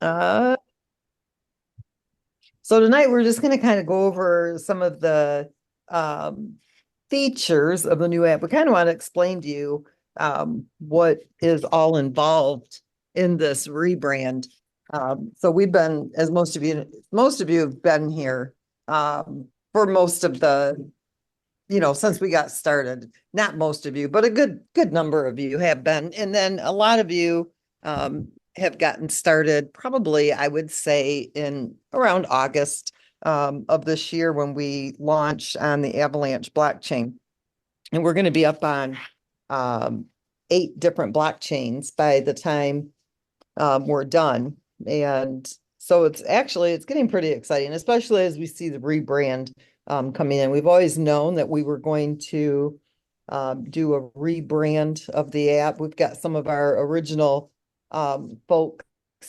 Uh, so tonight we're just going to kind of go over some of the um, features of the new app. We kind of want to explain to you what is all involved in this rebrand. So we've been, as most of you have been here for most of since we got started. Not most of you, but a good number of you have been, and then a lot of you um, have gotten started. Probably, I would say in around August of this year when we launched on the Avalanche blockchain, and we're going to be up on um, 8 different blockchains by the time we're done. And so it's getting pretty exciting, especially as we see the rebrand coming in. We've always known that we were going to do a rebrand of the app. We've got some of our original folks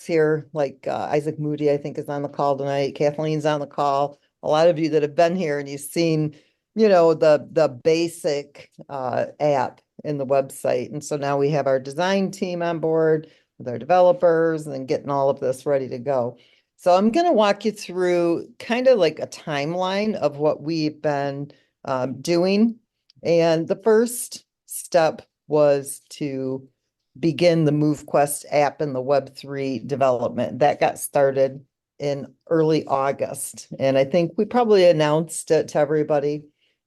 here, like Isaac Moody, I think, is on the call tonight. Kathleen's on the call. A lot of you that have been here and you've seen, the basic app in the website. And so now we have our design team on board with our developers and getting all of this ready to go. So I'm going to walk you through kind of like a timeline of what we've been doing. And the first step was to begin the MoveQuest app and the Web3 development. That got started in early August. And I think we probably announced it to everybody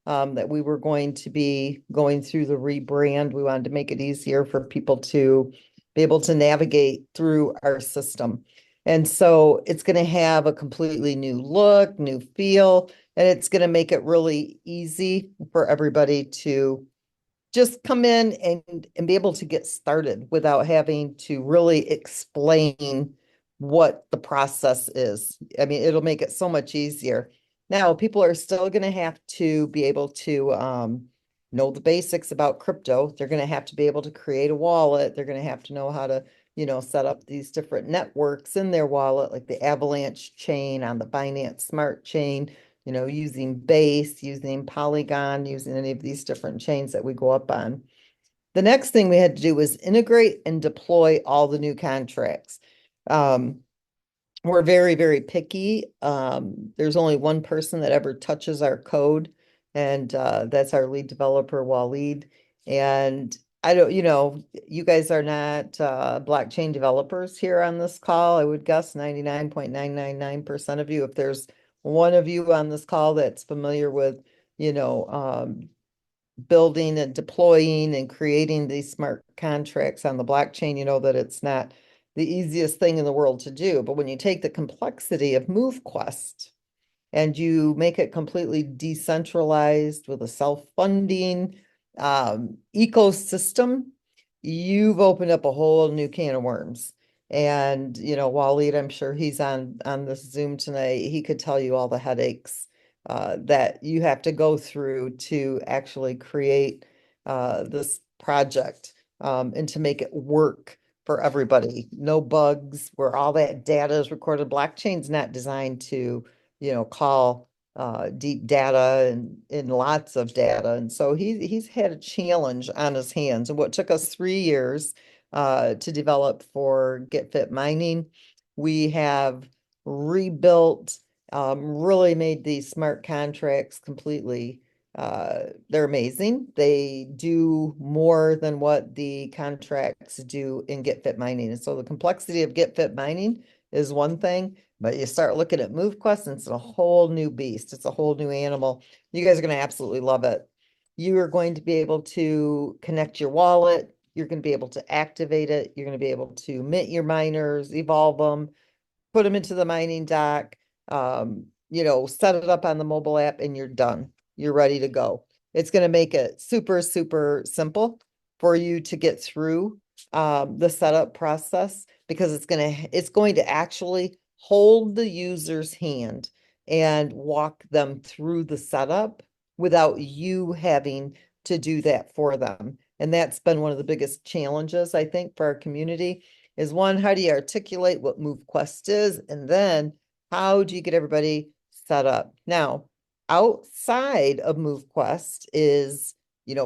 that we were going to be going through the rebrand. We wanted to make it easier for people to be able to navigate through our system. And so it's going to have a completely new look, new feel, and it's going to make it really easy for everybody to just come in and be able to get started without having to really explain what the process is. I mean, it'll make it so much easier. Now, people are still going to have to be able to know the basics about crypto. They're going to have to be able to create a wallet. They're going to have to know how to, set up these different networks in their wallet, like the Avalanche chain on the Binance Smart chain, using Base, using Polygon, using any of these different chains that we go up on. The next thing we had to do was integrate and deploy all the new contracts. Um, we're very, very picky. There's only one person that ever touches our code, and that's our lead developer, Waleed. And I don't, you guys are not blockchain developers here on this call. I would guess 99.999% of you. If there's one of you on this call that's familiar with, you know, um, building and deploying and creating these smart contracts on the blockchain, you know that it's not the easiest thing in the world to do. But when you take the complexity of MoveQuest and you make it completely decentralized with a self-funding ecosystem, you've opened up a whole new can of worms. And, Waleed, I'm sure he's on this Zoom tonight. He could tell you all the headaches that you have to go through to actually create this project and to make it work for everybody. No bugs, where all that data is recorded. Blockchain's not designed to, call deep data and lots of data. And so he's had a challenge on his hands. And what took us 3 years to develop for Get Fit Mining, we have rebuilt, really made these smart contracts completely. They're amazing. They do more than what the contracts do in Get Fit Mining. And so the complexity of Get Fit Mining is one thing, but you start looking at MoveQuest and it's a whole new beast. It's a whole new animal. You guys are going to absolutely love it. You are going to be able to connect your wallet. You're going to be able to activate it. You're going to be able to mint your miners, evolve them, put them into the mining dock, set it up on the mobile app, and you're done. You're ready to go. It's going to make it super, super simple for you to get through the setup process because it's going to actually hold the user's hand and walk them through the setup without you having to do that for them. And that's been one of the biggest challenges, I think, for our community is one, how do you articulate what MoveQuest is? And then how do you get everybody set up? Now, outside of MoveQuest is,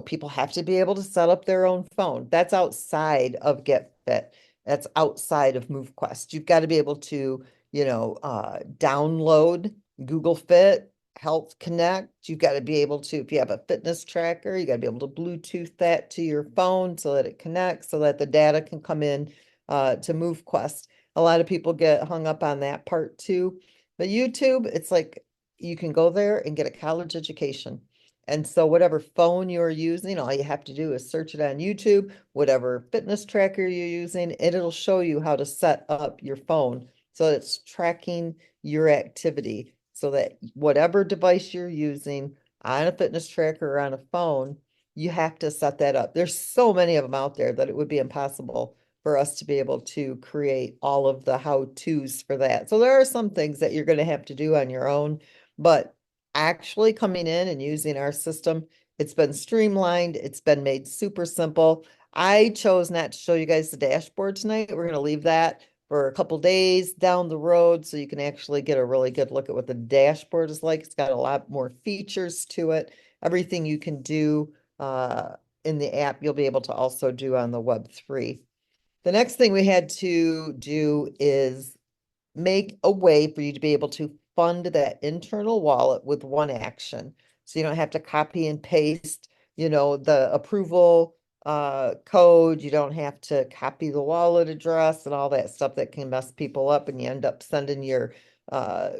people have to be able to set up their own phone. That's outside of GetFit. that's outside of MoveQuest. You've got to be able to, download Google Fit, Health Connect. You've got to be able to, if you have a fitness tracker, you got to be able to Bluetooth that to your phone so that it connects, so that the data can come in to MoveQuest. A lot of people get hung up on that part too. But YouTube, it's like you can go there and get a college education. And so whatever phone you're using, all you have to do is search it on YouTube, whatever fitness tracker you're using, and it'll show you how to set up your phone so it's tracking your activity, so that whatever device you're using on a fitness tracker or on a phone, you have to set that up. There's so many of them out there that it would be impossible for us to be able to create all of the how-tos for that. So there are some things that you're going to have to do on your own, but actually coming in and using our system, it's been streamlined, it's been made super simple. I chose not to show you guys the dashboard tonight. We're going to leave that for a couple days down the road so you can actually get a really good look at what the dashboard is like. It's got a lot more features to it. Everything you can do in the app, you'll be able to also do on the Web3. The next thing we had to do is make a way for you to be able to fund that internal wallet with one action. So you don't have to copy and paste, the approval code. You don't have to copy the wallet address and all that stuff that can mess people up, and you end up sending your uh,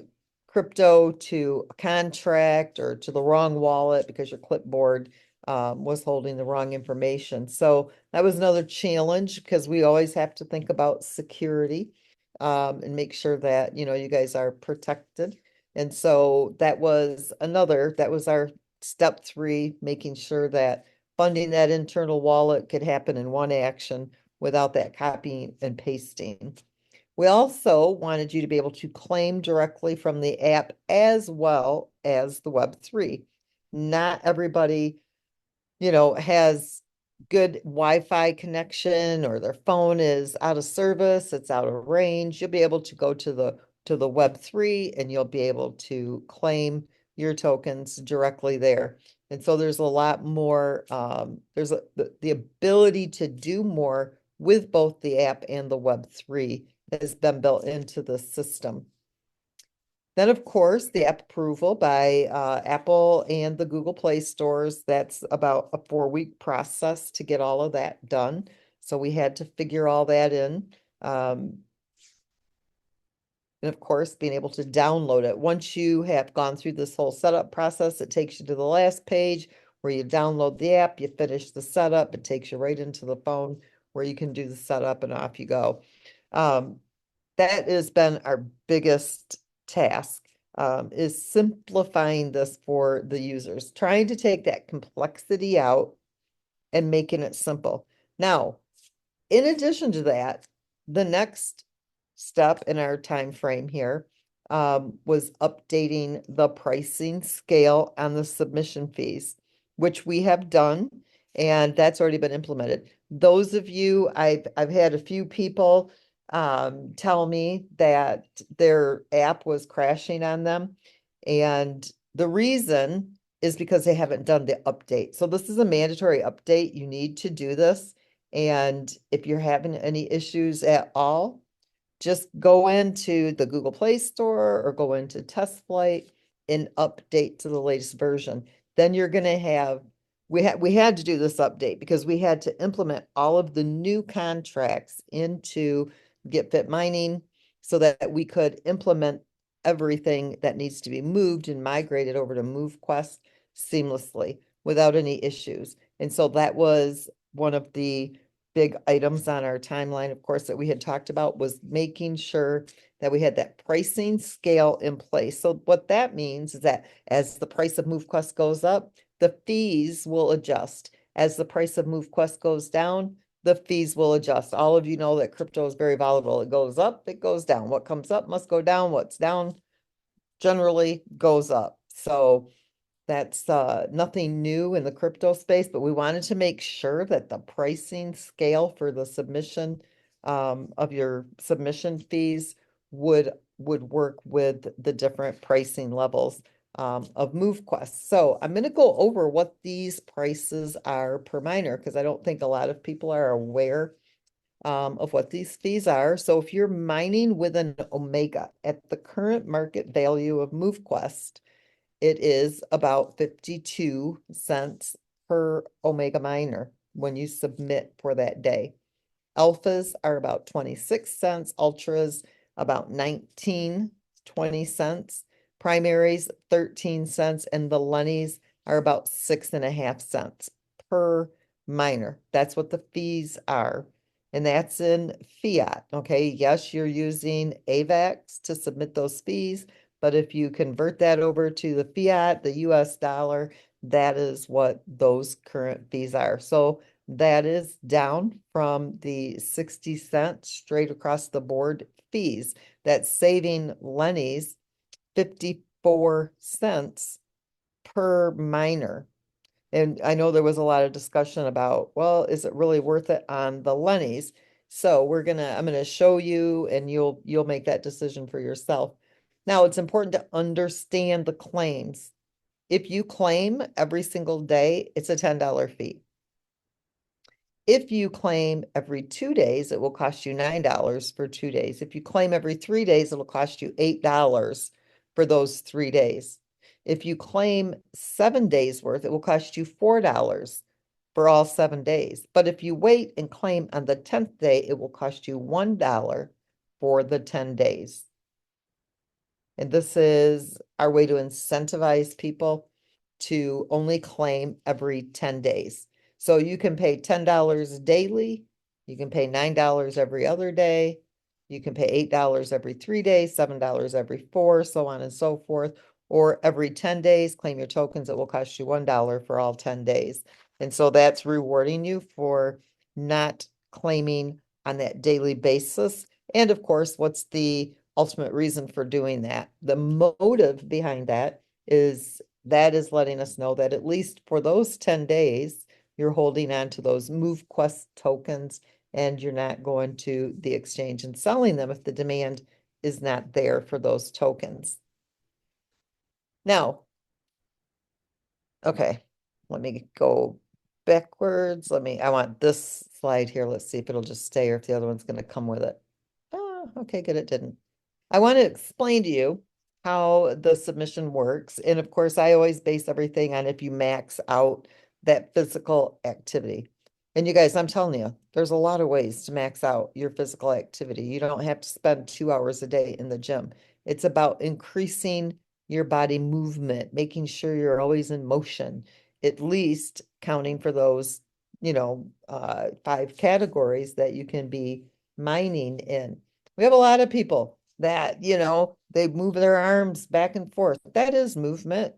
crypto to a contract or to the wrong wallet because your clipboard was holding the wrong information. So that was another challenge because we always have to think about security and make sure that, you guys are protected. And so that was our step 3, making sure that funding that internal wallet could happen in one action without that copying and pasting. We also wanted you to be able to claim directly from the app as well as the Web3. Not everybody has good Wi-Fi connection, or their phone is out of service, it's out of range. You'll be able to go to the Web3 and you'll be able to claim your tokens directly there. And so there's a lot more, there's the ability to do more with both the app and the Web3 has been built into the system. Then, of course, the app approval by Apple and the Google Play stores, that's about a 4-week process to get all of that done. So we had to figure all that in. And of course, being able to download it. Once you have gone through this whole setup process, it takes you to the last page where you download the app, you finish the setup, it takes you right into the phone where you can do the setup, and off you go. That has been our biggest task, is simplifying this for the users, trying to take that complexity out and making it simple. Now, in addition to that, the next step in our time frame here was updating the pricing scale on the submission fees, which we have done, and that's already been implemented. Those of you, I've had a few people tell me that their app was crashing on them, and the reason is because they haven't done the update. So this is a mandatory update. You need to do this. And if you're having any issues at all, just go into the Google Play Store or go into Test Flight and update to the latest version. Then you're going to have, we had to do this update because we had to implement all of the new contracts into Get Fit Mining so that we could implement everything that needs to be moved and migrated over to MoveQuest seamlessly without any issues. And so that was one of the big items on our timeline, of course, that we had talked about, was making sure that we had that pricing scale in place. So what that means is that as the price of MoveQuest goes up, the fees will adjust. As the price of MoveQuest goes down, the fees will adjust. All of you know that crypto is very volatile. It goes up, it goes down. What comes up must go down. What's down generally goes up. So that's nothing new in the crypto space, but we wanted to make sure that the pricing scale for the submission of your submission fees would work with the different pricing levels of MoveQuest. So I'm going to go over what these prices are per miner because I don't think a lot of people are aware of what these fees are. So if you're mining with an Omega at the current market value of MoveQuest, it is about 52 cents per Omega miner when you submit for that day. Alphas are about 26 cents, ultras about 19-20 cents, primaries 13 cents, and the Lennies are about 6.5 cents per miner. That's what the fees are. And that's in fiat. Okay. Yes, you're using AVAX to submit those fees, but if you convert that over to the fiat, the US dollar, that is what those current fees are. So that is down from the 60 cents straight across the board fees. That's saving Lenny's 54 cents per miner. And I know there was a lot of discussion about, well, is it really worth it on the Lenny's? So I'm gonna show you and you'll make that decision for yourself. Now, it's important to understand the claims. If you claim every single day, it's a $10 fee. If you claim every 2 days, it will cost you $9 for 2 days. If you claim every 3 days, it'll cost you $8 for those 3 days. If you claim 7 days worth, it will cost you $4 for all 7 days. But if you wait and claim on the 10th day, it will cost you $1 for the 10 days. And this is our way to incentivize people to only claim every 10 days. So you can pay $10 daily, you can pay $9 every other day, you can pay $8 every 3 days, $7 every 4, so on and so forth. Or every 10 days, claim your tokens, it will cost you $1 for all 10 days. And so that's rewarding you for not claiming on that daily basis. And of course, what's the ultimate reason for doing that? The motive behind that is letting us know that at least for those 10 days, you're holding on to those MoveQuest tokens and you're not going to the exchange and selling them if the demand is not there for those tokens. Now, okay, let me go backwards. I want this slide here. Let's see if it'll just stay or if the other one's going to come with it. Oh, okay, good, it didn't. I want to explain to you how the submission works. And of course, I always base everything on if you max out that physical activity. And you guys, I'm telling you, there's a lot of ways to max out your physical activity. You don't have to spend 2 hours a day in the gym. It's about increasing your body movement, making sure you're always in motion, at least counting for those, 5 categories that you can be mining in. We have a lot of people that, they move their arms back and forth. That is movement.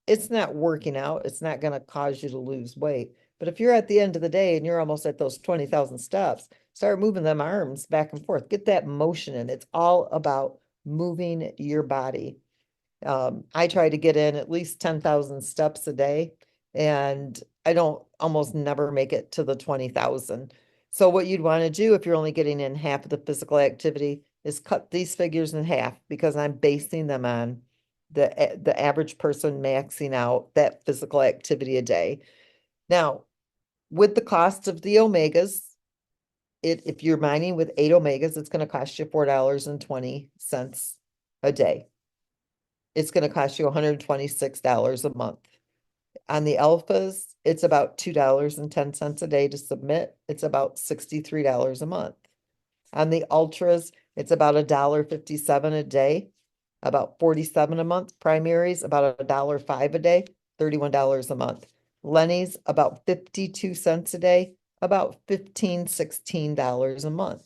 It's not working out. It's not going to cause you to lose weight. But if you're at the end of the day and you're almost at those 20,000 steps, start moving them arms back and forth. Get that motion in. It's all about moving your body. I try to get in at least 10,000 steps a day, and I don't almost never make it to the 20,000. So what you'd want to do if you're only getting in half of the physical activity is cut these figures in half, because I'm basing them on the average person maxing out that physical activity a day. Now, with the cost of the omegas, if you're mining with 8 omegas, it's going to cost you $4.20 a day. It's going to cost you $126 a month. On the alphas, it's about $2.10 a day to submit. It's about $63 a month. On the ultras, it's about $1.57 a day, about $47 a month. Primaries, about $1.05 a day, $31 a month. Lenny's, about 52 cents a day, about $15-16 a month.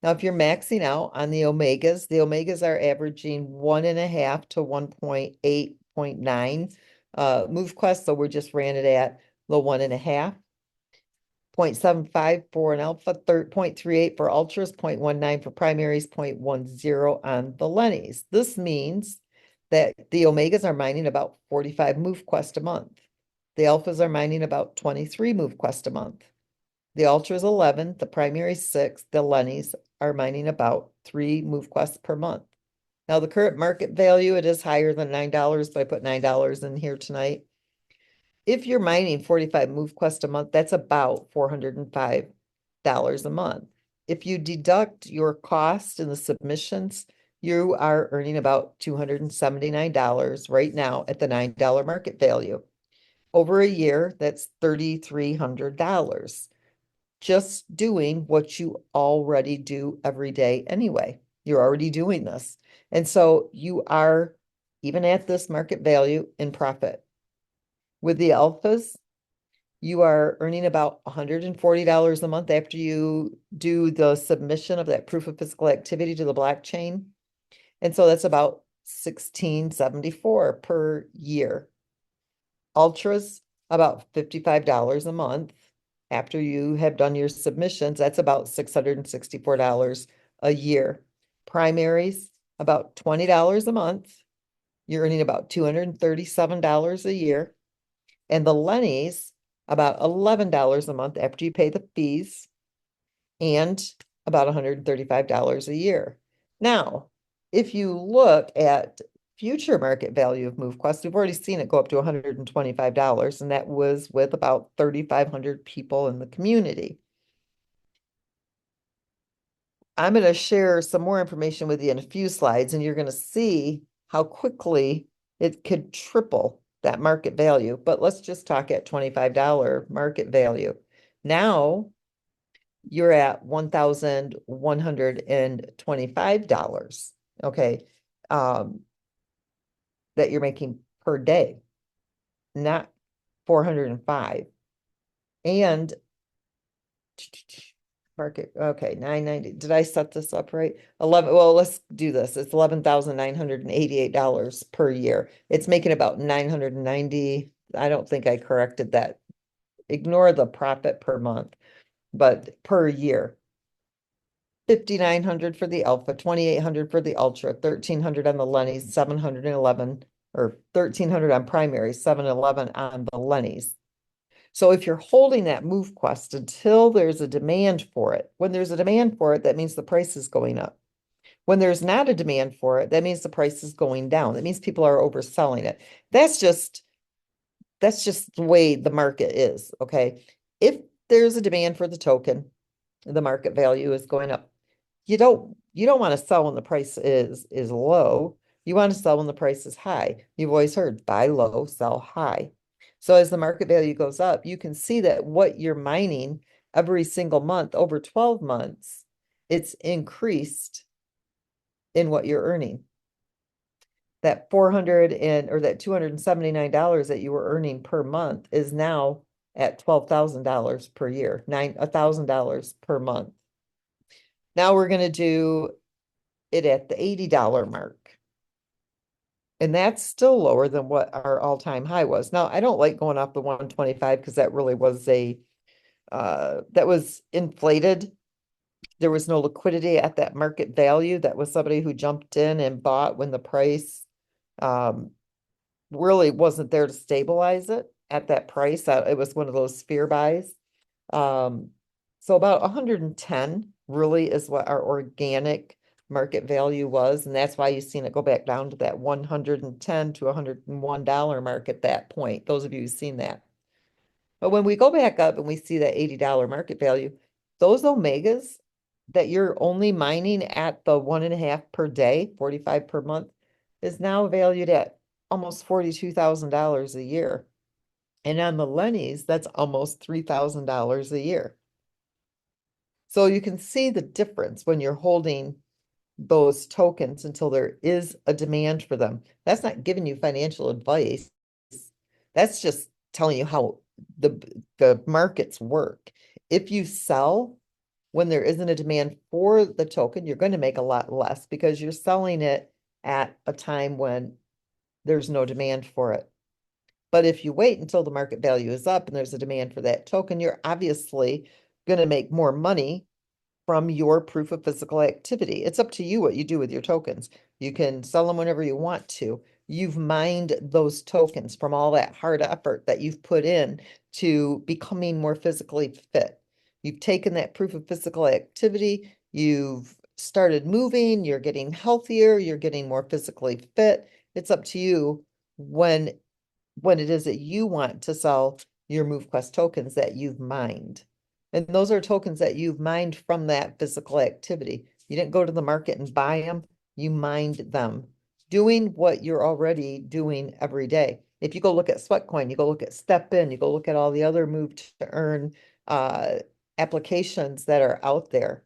Now, if you're maxing out on the omegas are averaging 1.5 to 1.8.9 MoveQuest, so we just ran it at the 1.5. 0.75 for an alpha, 0.38 for ultras, 0.19 for primaries, 0.10 on the Lennies. This means that the omegas are mining about 45 MoveQuest a month. The alphas are mining about 23 MoveQuest a month. The ultras 11, the primaries 6, the Lennies are mining about 3 MoveQuests per month. Now, the current market value, it is higher than $9, but I put $9 in here tonight. If you're mining 45 MoveQuest a month, that's about $405 a month. if you deduct your cost in the submissions, you are earning about $279 right now at the $9 market value. Over a year, that's $3,300. Just doing what you already do every day anyway. You're already doing this. And so you are, even at this market value, in profit. With the alphas, you are earning about $140 a month after you do the submission of that proof of physical activity to the blockchain. And so that's about $1,674 per year. Ultras, about $55 a month. After you have done your submissions, that's about $664 a year. Primaries, about $20 a month. You're earning about $237 a year. And the Lennies, about $11 a month after you pay the fees, and about $135 a year. Now, if you look at future market value of MoveQuest, we've already seen it go up to $125, and that was with about 3,500 people in the community. I'm going to share some more information with you in a few slides, and you're going to see how quickly it could triple that market value. But let's just talk at $25 market value. Now you're at $1,125, okay, that you're making per day, not 405. And market, okay, 990. Did I set this up right? 11, well, let's do this. It's $11,988 per year. It's making about 990. I don't think I corrected that. Ignore the profit per month, but per year. 5,900 for the Alpha, 2,800 for the Ultra, 1,300 on the Lennies, 711, or 1,300 on primary, 711 on the Lennies. So if you're holding that MoveQuest until there's a demand for it, when there's a demand for it, that means the price is going up. When there's not a demand for it, that means the price is going down. That means people are overselling it. That's just the way the market is, okay? If there's a demand for the token, the market value is going up. You don't want to sell when the price is low. You want to sell when the price is high. You've always heard buy low, sell high. So as the market value goes up, you can see that what you're mining every single month over 12 months, it's increased in what you're earning. That that $279 that you were earning per month is now at $12,000 per year, $1,000 per month. Now we're going to do it at the $80 mark. And that's still lower than what our all-time high was. Now, I don't like going off the 125 because that really was that was inflated. There was no liquidity at that market value. That was somebody who jumped in and bought when the price really wasn't there to stabilize it at that price. It was one of those fear buys. So about 110 really is what our organic market value was. And that's why you've seen it go back down to that 110 to $101 mark at that point. Those of you who've seen that. But when we go back up and we see that $80 market value, those Omegas that you're only mining at the 1.5 per day, 45 per month, is now valued at almost $42,000 a year. And on the Lennies, that's almost $3,000 a year. So you can see the difference when you're holding those tokens until there is a demand for them. That's not giving you financial advice. That's just telling you how the markets work. If you sell when there isn't a demand for the token, you're going to make a lot less because you're selling it at a time when there's no demand for it. But if you wait until the market value is up and there's a demand for that token, you're obviously going to make more money from your proof of physical activity. It's up to you what you do with your tokens. You can sell them whenever you want to. You've mined those tokens from all that hard effort that you've put in to becoming more physically fit. You've taken that proof of physical activity, you've started moving, you're getting healthier, you're getting more physically fit. It's up to you when it is that you want to sell your MoveQuest tokens that you've mined. And those are tokens that you've mined from that physical activity. You didn't go to the market and buy them, you mined them, doing what you're already doing every day. If you go look at Sweatcoin, you go look at Step In, you go look at all the other move to earn applications that are out there.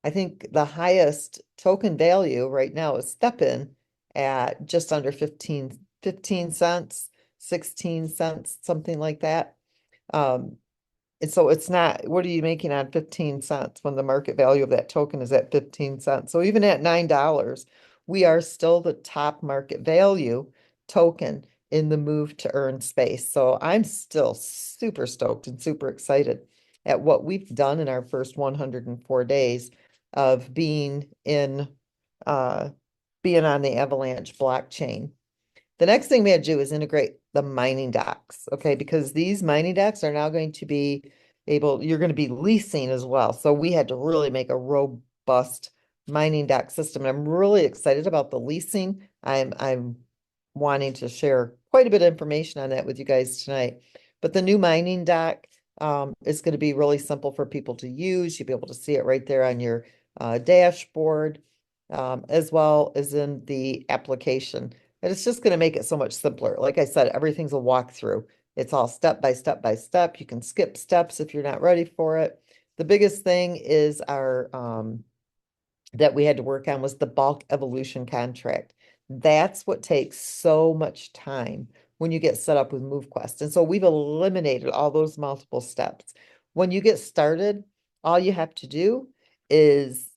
I think the highest token value right now is Step In at just under 15 cents, 16 cents, something like that. Um, and so it's not, what are you making on 15 cents when the market value of that token is at 15 cents? So even at $9, we are still the top market value token in the move to earn space. So I'm still super stoked and super excited at what we've done in our first 104 days of uh, being on the Avalanche blockchain. The next thing we had to do is integrate the mining docks, okay? Because these mining docks are now going to be you're going to be leasing as well. So we had to really make a robust mining dock system. I'm really excited about the leasing. I'm wanting to share quite a bit of information on that with you guys tonight. But the new mining dock is going to be really simple for people to use. You'll be able to see it right there on your dashboard, as well as in the application. And it's just going to make it so much simpler. Like I said, everything's a walkthrough. It's all step by step by step. You can skip steps if you're not ready for it. The biggest thing is our that we had to work on was the bulk evolution contract. That's what takes so much time when you get set up with MoveQuest. And so we've eliminated all those multiple steps. When you get started, all you have to do is,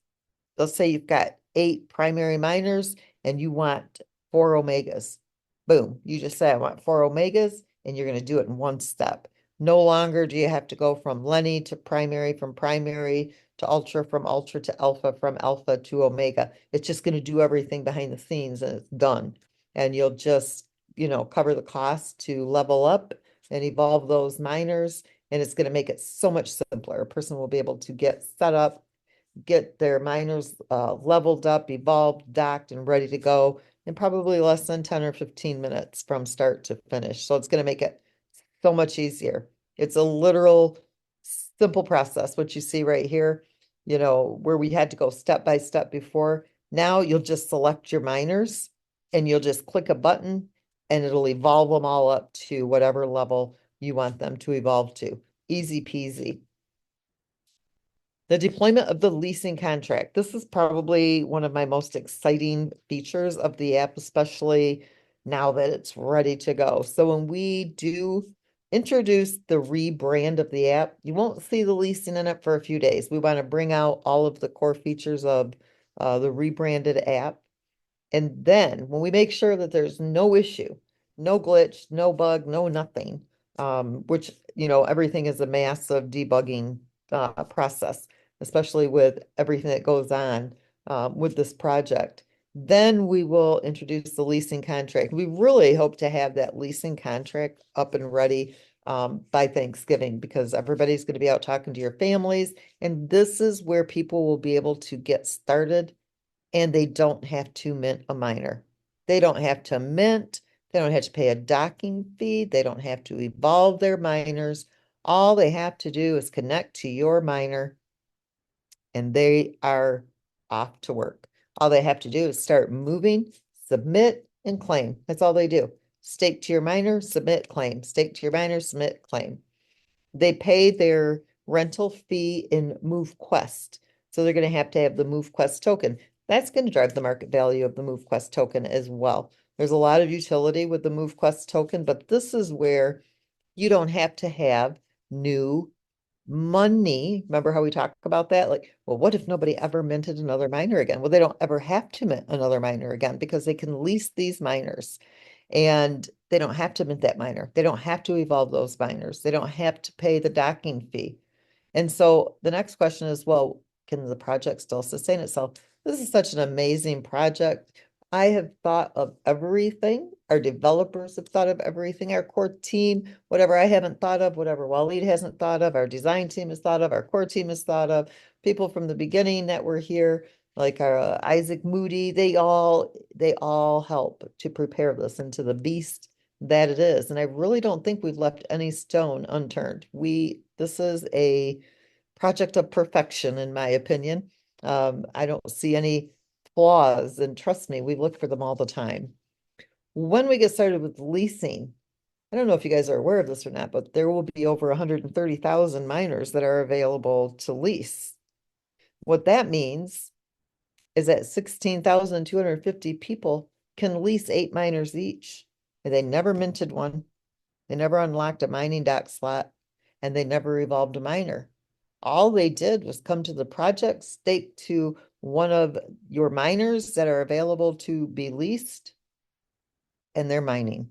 let's say you've got 8 primary miners and you want 4 omegas. Boom. You just say, I want 4 omegas, and you're going to do it in one step. No longer do you have to go from Lenny to primary, from primary to ultra, from ultra to alpha, from alpha to omega. It's just going to do everything behind the scenes and it's done. And you'll just, cover the cost to level up and evolve those miners. And it's going to make it so much simpler. A person will be able to get set up, get their miners leveled up, evolved, docked, and ready to go in probably less than 10 or 15 minutes from start to finish. So it's going to make it so much easier. It's a literal simple process, what you see right here, where we had to go step by step before. Now you'll just select your miners and you'll just click a button and it'll evolve them all up to whatever level you want them to evolve to. Easy peasy. The deployment of the leasing contract. This is probably one of my most exciting features of the app, especially now that it's ready to go. So when we do introduce the rebrand of the app, you won't see the leasing in it for a few days. We want to bring out all of the core features of the rebranded app. And then when we make sure that there's no issue, no glitch, no bug, no nothing, which, everything is a massive debugging process, especially with everything that goes on with this project. Then we will introduce the leasing contract. We really hope to have that leasing contract up and ready by Thanksgiving, because everybody's going to be out talking to your families. And this is where people will be able to get started and they don't have to mint a miner. They don't have to mint. They don't have to pay a docking fee. They don't have to evolve their miners. All they have to do is connect to your miner and they are off to work. All they have to do is start moving, submit, and claim. That's all they do. Stake to your miner, submit, claim. Stake to your miner, submit, claim. They pay their rental fee in MoveQuest. So they're going to have the MoveQuest token. That's going to drive the market value of the MoveQuest token as well. There's a lot of utility with the MoveQuest token, but this is where you don't have to have new money. Remember how we talk about that? Like, well, what if nobody ever minted another miner again? Well, they don't ever have to mint another miner again because they can lease these miners and they don't have to mint that miner. They don't have to evolve those miners. They don't have to pay the docking fee. And so the next question is, well, can the project still sustain itself? This is such an amazing project. I have thought of everything. Our developers have thought of everything. Our core team, whatever I haven't thought of, whatever Waleed hasn't thought of, our design team has thought of, our core team has thought of, people from the beginning that were here, like our Isaac Moody, they all help to prepare this into the beast that it is. And I really don't think we've left any stone unturned. This is a project of perfection, in my opinion. I don't see any flaws, and trust me, we look for them all the time. When we get started with leasing, I don't know if you guys are aware of this or not, but there will be over 130,000 miners that are available to lease. What that means is that 16,250 people can lease 8 miners each. And they never minted one. They never unlocked a mining dock slot, and they never evolved a miner. All they did was come to the project, stake to one of your miners that are available to be leased, and they're mining.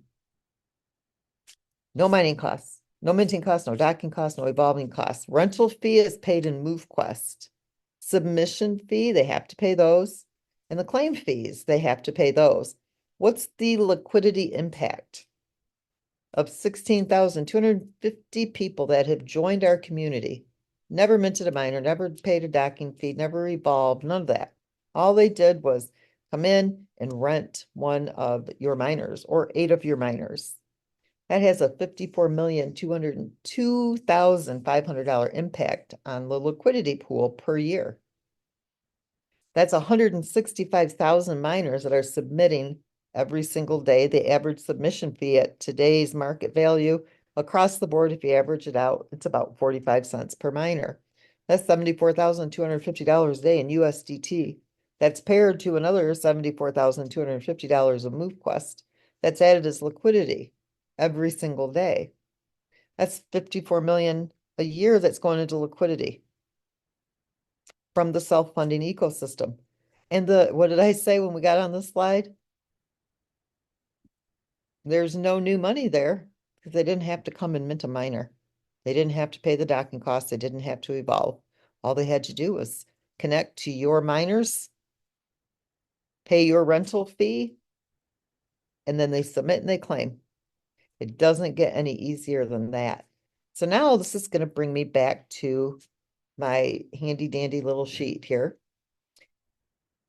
No mining costs, no minting costs, no docking costs, no evolving costs. Rental fee is paid in MoveQuest. Submission fee, they have to pay those. And the claim fees, they have to pay those. What's the liquidity impact of 16,250 people that have joined our community? Never minted a miner, never paid a docking fee, never evolved, none of that. All they did was come in and rent one of your miners or 8 of your miners. That has a $54,202,500 impact on the liquidity pool per year. That's 165,000 miners that are submitting every single day. The average submission fee at today's market value across the board, if you average it out, it's about 45 cents per miner. That's $74,250 a day in USDT. That's paired to another $74,250 of MoveQuest. That's added as liquidity every single day. That's 54 million a year that's going into liquidity from the self-funding ecosystem. And what did I say when we got on the slide? There's no new money there because they didn't have to come and mint a miner. They didn't have to pay the docking costs. They didn't have to evolve. All they had to do was connect to your miners, pay your rental fee, and then they submit and they claim. It doesn't get any easier than that. So now this is going to bring me back to my handy dandy little sheet here.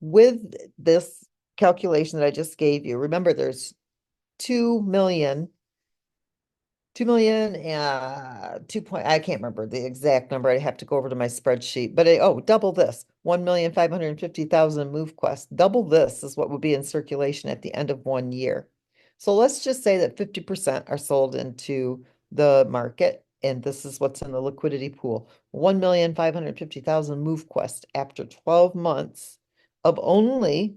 With this calculation that I just gave you, remember there's 2 million, 2 million, I can't remember the exact number. I have to go over to my spreadsheet, but double this, 1,550,000 MoveQuest. Double this is what would be in circulation at the end of 1 year. So let's just say that 50% are sold into the market, and this is what's in the liquidity pool. 1,550,000 MoveQuest after 12 months of only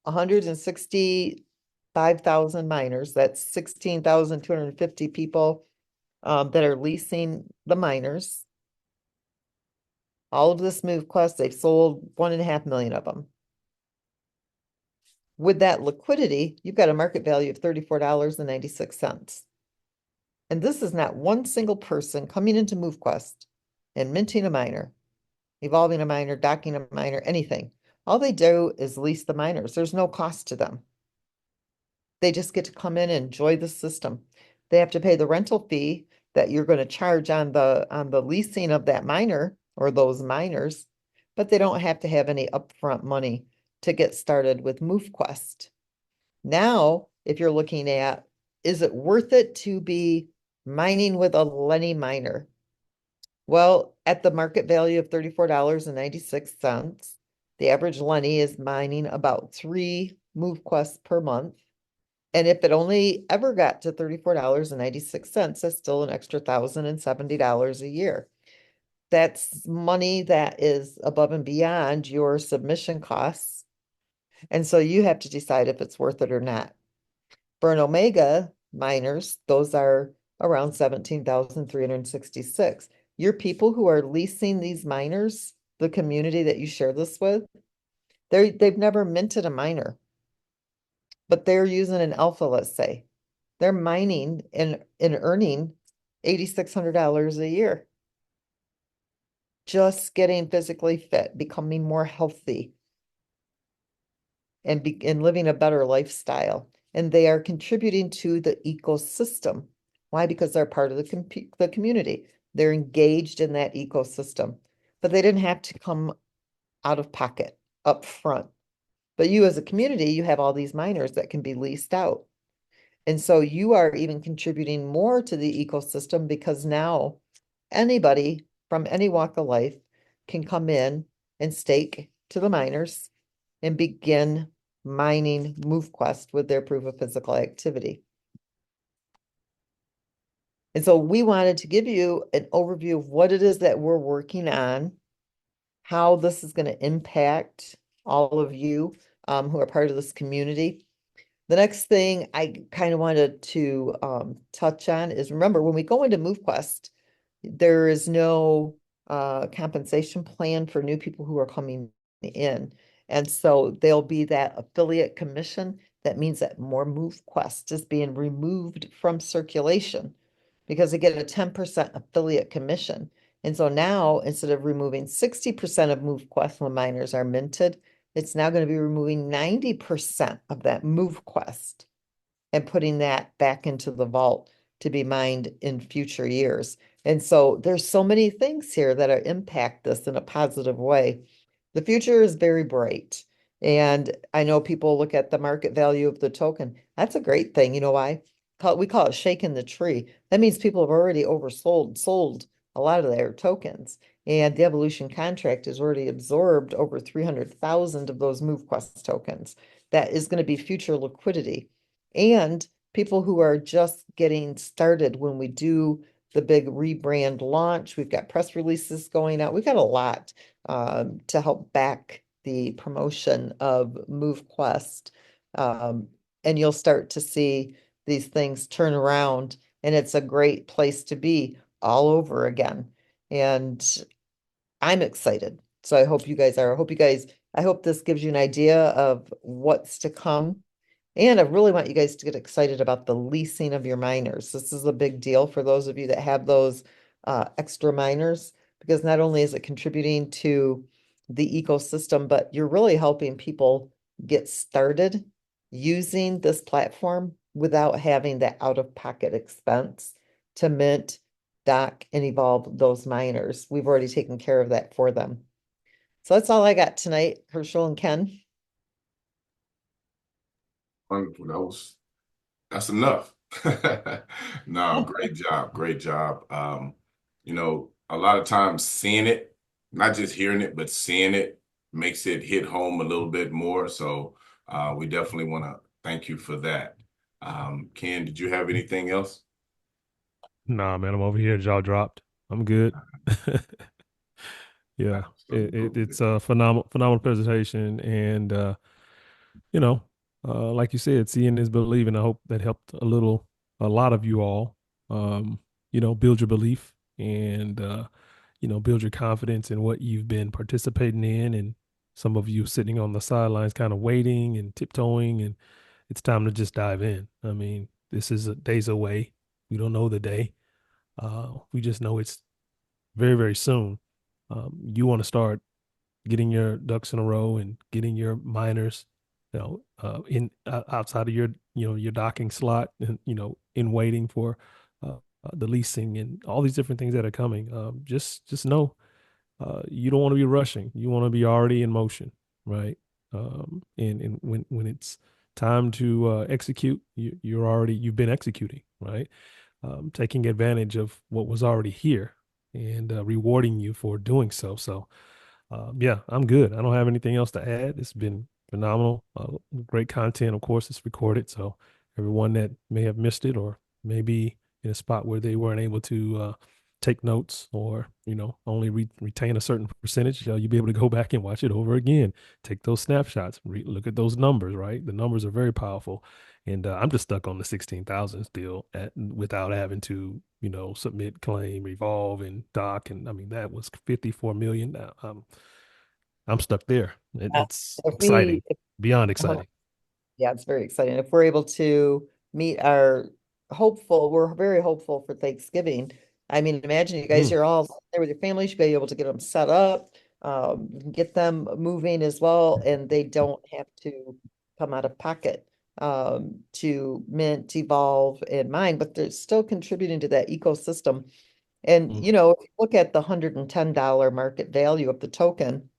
165,000 miners. That's 16,250 people that are leasing the miners. All of this MoveQuest, they've sold 1.5 million of them. With that liquidity, you've got a market value of $34.96. And this is not one single person coming into MoveQuest and minting a miner, evolving a miner, docking a miner, anything. All they do is lease the miners. There's no cost to them. They just get to come in and enjoy the system. They have to pay the rental fee that you're going to charge on the leasing of that miner or those miners, but they don't have to have any upfront money to get started with MoveQuest. Now, if you're looking at, is it worth it to be mining with a Lenny miner? Well, at the market value of $34.96, the average Lenny is mining about 3 MoveQuests per month. And if it only ever got to $34.96, that's still an extra $1,070 a year. That's money that is above and beyond your submission costs. And so you have to decide if it's worth it or not. For an Omega miners, those are around 17,366. Your people who are leasing these miners, the community that you share this with, they've never minted a miner, but they're using an alpha, let's say. They're mining and earning $8,600 a year. Just getting physically fit, becoming more healthy, and living a better lifestyle. And they are contributing to the ecosystem. Why? Because they're part of the community. They're engaged in that ecosystem, but they didn't have to come out of pocket up front. But you as a community, you have all these miners that can be leased out. And so you are even contributing more to the ecosystem because now anybody from any walk of life can come in and stake to the miners and begin mining MoveQuest with their proof of physical activity. And so we wanted to give you an overview of what it is that we're working on, how this is going to impact all of you who are part of this community. The next thing I kind of wanted to touch on is, remember, when we go into MoveQuest, there is no compensation plan for new people who are coming in. And so there'll be that affiliate commission. That means that more MoveQuest is being removed from circulation because they get a 10% affiliate commission. And so now, instead of removing 60% of MoveQuest when miners are minted, it's now going to be removing 90% of that MoveQuest and putting that back into the vault to be mined in future years. And so there's so many things here that are impact this in a positive way. The future is very bright. And I know people look at the market value of the token. That's a great thing. You know why? We call it shaking the tree. That means people have already sold a lot of their tokens. And the evolution contract has already absorbed over 300,000 of those MoveQuest tokens. That is going to be future liquidity. And people who are just getting started when we do the big rebrand launch, we've got press releases going out. We've got a lot to help back the promotion of MoveQuest. And you'll start to see these things turn around, and it's a great place to be all over again. And I'm excited. So I hope you guys are. I hope this gives you an idea of what's to come. And I really want you guys to get excited about the leasing of your miners. This is a big deal for those of you that have those extra miners, because not only is it contributing to the ecosystem, but you're really helping people get started using this platform without having that out-of-pocket expense to mint, dock, and evolve those miners. We've already taken care of that for them. So that's all I got tonight, Herschel and Ken. Wonderful. That's enough. No, great job. Great job. A lot of times seeing it, not just hearing it, but seeing it makes it hit home a little bit more. So we definitely want to thank you for that. Ken, did you have anything else? Nah, man, I'm over here, jaw dropped. I'm good. Yeah, Absolutely. it's a phenomenal presentation, and you know, like you said, seeing is believing. I hope that helped a lot of you all, um, build your belief and build your confidence in what you've been participating in, and some of you sitting on the sidelines, kind of waiting and tiptoeing, and it's time to just dive in. I mean, this is a days away. We don't know the day. We just know it's very, very soon. You want to start getting your ducks in a row and getting your miners, in outside of your docking slot, and in waiting for the leasing and all these different things that are coming. Just know you don't want to be rushing. You want to be already in motion, right? And when it's time to execute, you've been executing, right? Taking advantage of what was already here and rewarding you for doing so. So, yeah, I'm good. I don't have anything else to add. It's been phenomenal. Great content. Of course, it's recorded. So, everyone that may have missed it or maybe in a spot where they weren't able to take notes or, only retain a certain percentage, you'll be able to go back and watch it over again. Take those snapshots, look at those numbers, right? The numbers are very powerful. And I'm just stuck on the 16,000 still without having to, submit, claim, revolve, and dock. And I mean, that was 54 million. Now I'm stuck there. It's If we, exciting, beyond uh, exciting. yeah, it's very exciting. If we're able to meet we're very hopeful for Thanksgiving. I mean, imagine you guys, Mm, you're all there with your families, you be able to get them set up, get them moving as well, and they don't have to come out of pocket to mint, evolve, and mine, but they're still contributing to that ecosystem. And, mm, if you look at the $110 market value of the token,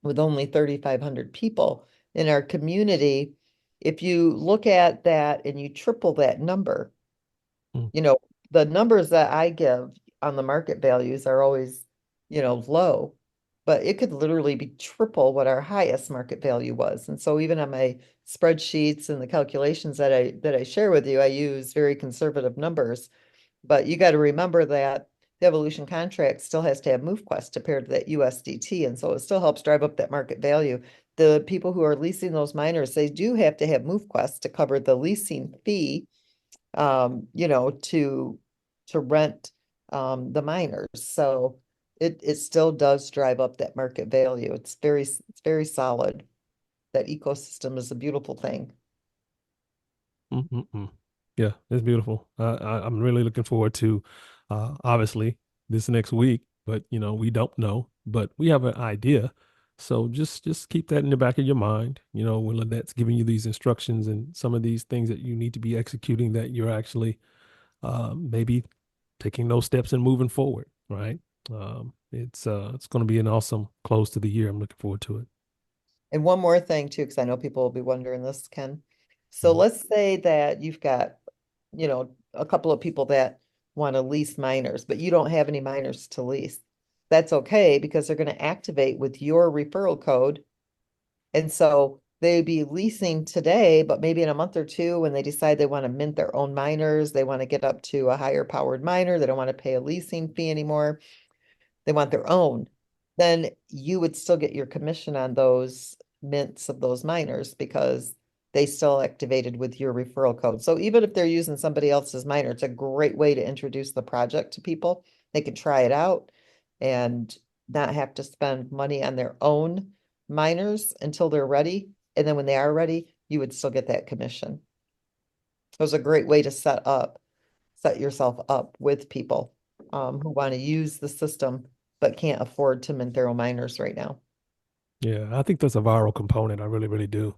with only 3,500 people in our community, if you look at that and you triple that number, mm, you know, the numbers that I give, on the market values are always, low. But it could literally be triple what our highest market value was. And so even on my spreadsheets and the calculations that I share with you, I use very conservative numbers. But you got to remember that the evolution contract still has to have MoveQuest to pair to that USDT. And so it still helps drive up that market value. The people who are leasing those miners, they do have to have MoveQuest to cover the leasing fee, to rent the miners. So it still does drive up that market value. It's very solid. That ecosystem is a beautiful thing. Mm-mm-mm. Yeah, it's beautiful. I'm really looking forward to, obviously, this next week. But we don't know, but we have an idea. So just keep that in the back of your mind. When Lynette's giving you these instructions and some of these things that you need to be executing, that you're actually maybe taking those steps and moving forward. Right? It's going to be an awesome close to the year. I'm looking forward to it. And one more thing too, because I know people will be wondering this, Ken. So Mhm. let's say that you've got, a couple of people that want to lease miners, but you don't have any miners to lease. That's okay because they're going to activate with your referral code. And so they'd be leasing today, but maybe in a month or two, when they decide they want to mint their own miners, they want to get up to a higher powered miner, they don't want to pay a leasing fee anymore, they want their own, then you would still get your commission on those mints of those miners because they still activated with your referral code. So even if they're using somebody else's miner, it's a great way to introduce the project to people. They can try it out and not have to spend money on their own miners until they're ready. And then when they are ready, you would still get that commission. It was a great way to set yourself up with people who want to use the system but can't afford to mint their own miners right now. Yeah, I think that's a viral component. I really, really do.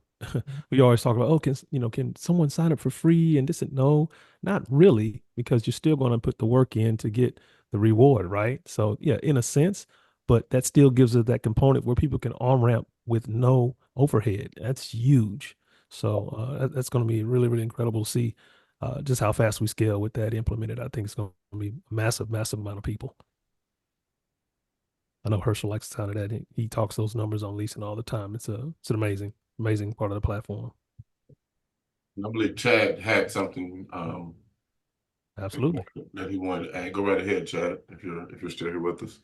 We always talk about, oh, can someone sign up for free and this and no, not really, because you're still going to put the work in to get the reward, right? So yeah, in a sense, but that still gives us that component where people can on ramp with no overhead. That's huge. So that's going to be really, really incredible to see just how fast we scale with that implemented. I think it's going to be a massive, massive amount of people. I know Herschel likes the sound of that. He talks those numbers on leasing all the time. It's an amazing, amazing part of the platform. I believe Chad had something Absolutely. that he wanted to add. Go right ahead, Chad, if you're still here with us.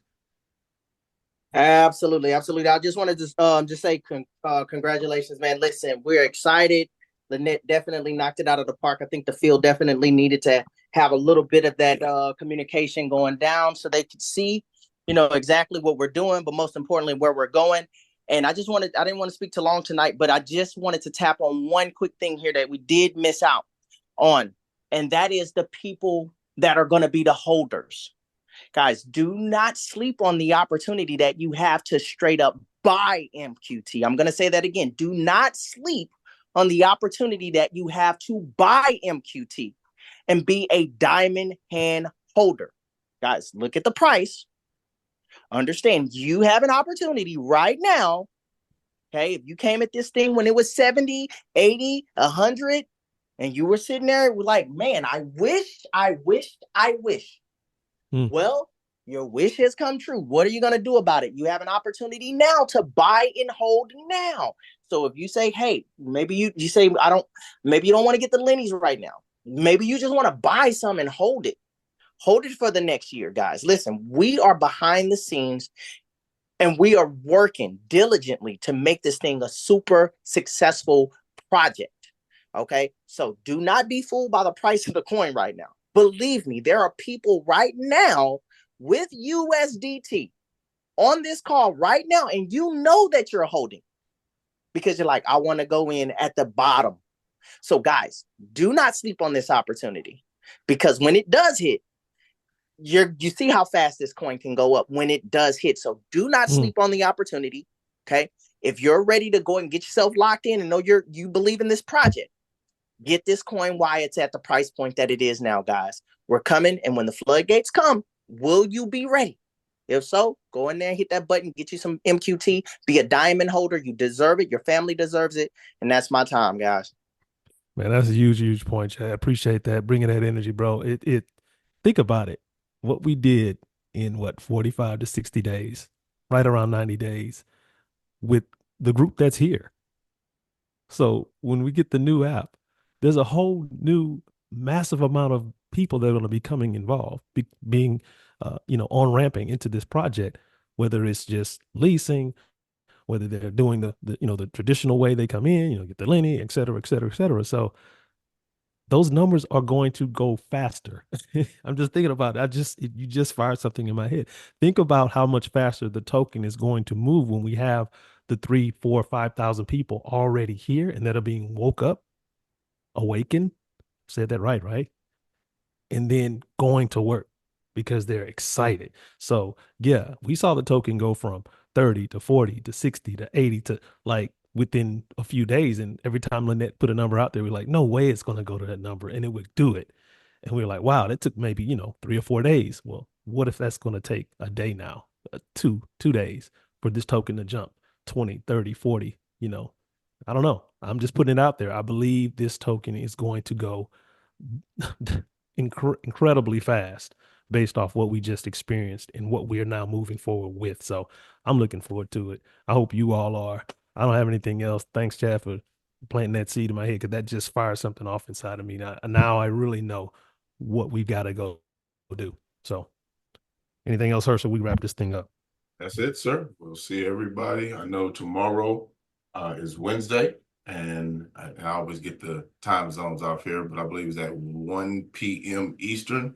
Absolutely, absolutely. I just wanted to just say congratulations, man. Listen, we're excited. Lynette definitely knocked it out of the park. I think the field definitely needed to have a little bit of that communication going down so they could see, exactly what we're doing, but most importantly, where we're going. And I didn't want to speak too long tonight, but I just wanted to tap on one quick thing here that we did miss out on. And that is the people that are going to be the holders. Guys, do not sleep on the opportunity that you have to straight up buy MQT. I'm going to say that again. Do not sleep on the opportunity that you have to buy MQT and be a diamond hand holder. Guys, look at the price. Understand you have an opportunity right now. Okay, if you came at this thing when it was 70, 80, 100, and you were sitting there like, man, I wish, I wish, I wish. Mm. Well, your wish has come true. What are you going to do about it? You have an opportunity now to buy and hold now. So if you say, hey, maybe you say, maybe you don't want to get the Lennies right now. Maybe you just want to buy some and hold it. Hold it for the next year, guys. Listen, we are behind the scenes and we are working diligently to make this thing a super successful project. Okay. So do not be fooled by the price of the coin right now. Believe me, there are people right now with USDT on this call right now, and you know that you're holding because you're like, I want to go in at the bottom. So, guys, do not sleep on this opportunity because when it does hit, you see how fast this coin can go up when it does hit. So do not sleep on the opportunity. Okay. If you're ready to go and get yourself locked in and know you believe in this project, get this coin while it's at the price point that it is now, guys. We're coming, and when the floodgates come, will you be ready? If so, go in there, hit that button, get you some MQT, be a diamond holder. You deserve it. Your family deserves it. And that's my time, guys. Man, that's a huge, huge point, Chad. I appreciate that. Bringing that energy, bro. Think about it. what we did in what 45 to 60 days, right around 90 days with the group that's here. So when we get the new app, there's a whole new massive amount of people that are going to be coming involved, being, on ramping into this project, whether it's just leasing, whether they're doing the traditional way they come in, get the Lenny, et cetera, et cetera, et cetera. So those numbers are going to go faster. I'm just thinking about it. You just fired something in my head. Think about how much faster the token is going to move when we have the 3, 4, 5,000 people already here and that are being woke up, awakened. Said that right, right? And then going to work because they're excited. So yeah, we saw the token go from 30 to 40 to 60 to 80 to like within a few days. And every time Lynette put a number out there, we're like, no way it's going to go to that number. And it would do it. And we were like, wow, that took maybe, 3 or 4 days. Well, what if that's going to take a day now, 2 days for this token to jump 20, 30, 40, I don't know. I'm just putting it out there. I believe this token is going to go incredibly fast based off what we just experienced and what we are now moving forward with. So I'm looking forward to it. I hope you all are. I don't have anything else. Thanks, Chad, for planting that seed in my head because that just fired something off inside of me. Now I really know what we got to go do. So anything else, Herschel? We wrap this thing up. That's it, sir. We'll see everybody. I know tomorrow is Wednesday, and I always get the time zones off here, but I believe it's at 1 p.m. Eastern.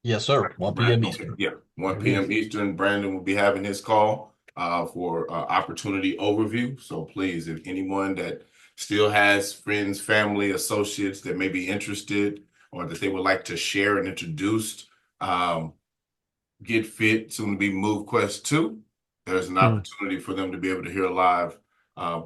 Yes, sir. 1 p.m. Okay, Eastern. yeah, 1 p.m. Eastern. Brandon will be having his call for opportunity overview. So please, if anyone that still has friends, family, associates that may be interested or that they would like to share and introduce, Get Fit, soon to be MoveQuest 2. There's an opportunity for them to be able to hear a live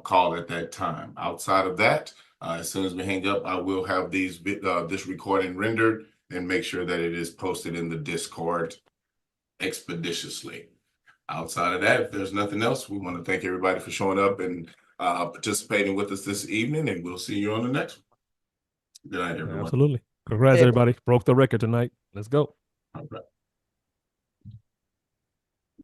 call at that time. Outside of that, as soon as we hang up, I will have this recording rendered and make sure that it is posted in the Discord expeditiously. Outside of that, if there's nothing else, we want to thank everybody for showing up and participating with us this evening, and we'll see you on the next one. Good night, everyone. Absolutely. Congrats, everybody. Broke the record tonight. Let's go. All right.